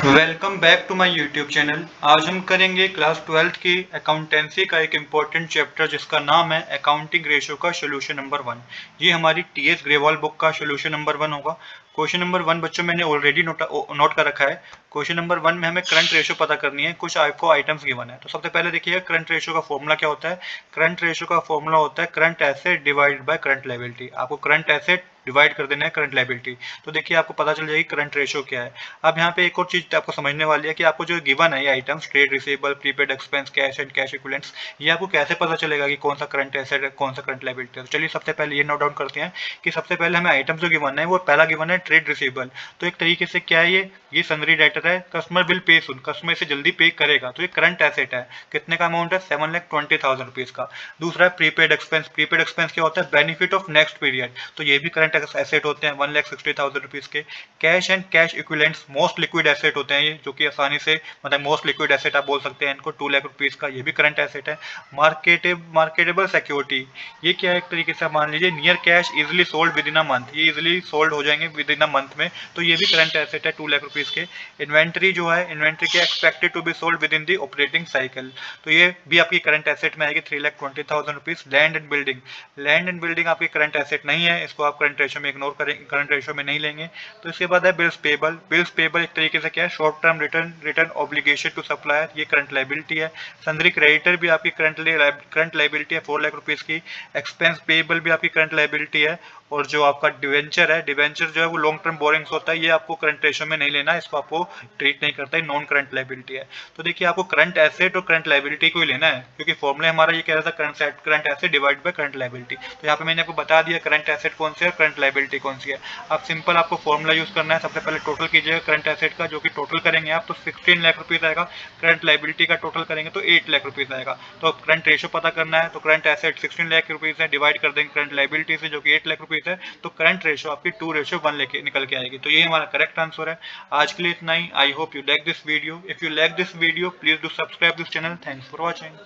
Welcome back to my YouTube channel. आज हम करेंगे क्लास 12th की अकाउंटेंसी का एक इम्पॉर्टेंट चैप्टर जिसका नाम है अकाउंटिंग रेशियो का सोल्यूशन नंबर 1। ये हमारी टीएस ग्रेवाल बुक का सोल्यूशन नंबर 1 होगा। क्वेश्चन नंबर 1 बच्चों मैंने ऑलरेडी नोट कर रखा है। क्वेश्चन नंबर 1 में हमें करंट रेशियो पता करनी है। कुछ आपको आइटम्स गिवन है। तो सबसे पहले देखिएगा करंट रेशियो का फॉर्मूला क्या होता है। करंट रेशियो का फॉर्मूला होता है current asset divided by current liability. आपको करंट एसेट डिवाइड कर देना है करंट लायबिलिटी। तो देखिए आपको पता चल जाएगी करंट रेशियो क्या है। अब यहाँ पे एक और चीज आपको समझने वाली है कि आपको जो गिवन है ये items trade receivable, prepaid expense, cash and cash equivalents, ये आपको कैसे पता चलेगा कि कौन सा करंट एसेट है कौन सा करंट लायबिलिटी है। तो चलिए सबसे पहले ये नोट डाउन करते हैं कि सबसे पहले हमें आइटम्स जो गिवन है वो पहला गिवन है ट्रेड रिसीवेबल। तो एक तरीके से क्या है ये सनरी डेटर है। Customer will pay soon, customer इसे जल्दी पे करेगा। तो ये करंट एसेट है। कितने का अमाउंट है 7,20,000 रुपीज का। दूसरा है प्रीपेड एक्सपेंस। प्रीपेड एक्सपेंस क्या होता है बेनिफिट ऑफ नेक्स्ट पीरियड। तो ये भी करंट एसेट होते हैं 1,60,000 रुपीज के। Cash and cash equivalents most liquid asset होते हैं ये, जो कि आसानी से मतलब मोस्ट लिक्विड एसेट आप बोल सकते हैं इनको। 2 लाख रुपीज का ये भी करंट एसेट है। मार्केटेबल सिक्योरिटी, ये क्या है एक तरीके से मान लीजिए near cash easily sold with in a month, ये इजिली सोल्ड हो जाएंगे विद इन अ मंथ में। तो ये भी करंट एसेट है 2 लाख रुपीज के। इन्वेंट्री जो है इन्वेंट्री के expected to be sold within the operating cycle, तो ये भी आपकी करंट एसेट में आएगी 3,20,000 rupees. Land and building, land and building आपकी करंट एसेट नहीं है, इसको आप करंट रेशियो में इग्नोर करेंगे, करंट रेशियो में नहीं लेंगे। तो इसके बाद है बिल्स पेबल। बिल्स पेबल एक तरीके से क्या है short term return obligation to supplier, ये करंट लायबिलिटी है। सन्ड्री क्रेडिटर भी आपकी करंट लायबिलिटी है 4 लाख रुपीज की। एक्सपेंस पेबल भी आपकी करंट लायबिलिटी है। और जो आपका डिवेंचर है, डिवेंचर जो है वो लॉन्ग टर्म बोरिंग्स होता है, ये आपको करंट रेशियो में नहीं लेना है, इसको आपको ट्रीट नहीं करता है, नॉन करंट लायबिलिटी है। तो देखिए आपको करंट एसेट और करंट लायबिलिटी को ही लेना है, क्योंकि फॉर्मूला हमारा ये कह रहा था current asset divide by current liability. तो यहाँ पे मैंने आपको बता दिया करंट एसेट कौन सी है, करंट लायबिलिटी कौन सी है। अब सिंपल आपको फॉर्मूला यूज करना है। सबसे पहले टोटल कीजिएगा करंट एसेट का, जो कि टोटल करेंगे आप तो 16 लाख रुपीज आएगा। करंट लायबिलिटी का टोटल करेंगे तो 8 लाख रुपीज आएगा। तो करंट रेशियो पता करना है, तो करंट एसेट 16 लाख रुपीज है, डिवाइड कर देंगे करंट लायबिलिटी से जो कि 8 लाख रुपीज है, तो करंट रेशियो आपकी 2:1 लेके निकल के आएगी। तो ये हमारा करेक्ट आंसर है। आज के लिए इतना ही। I hope you like this video. If you like this video please do subscribe this channel. Thanks for watching.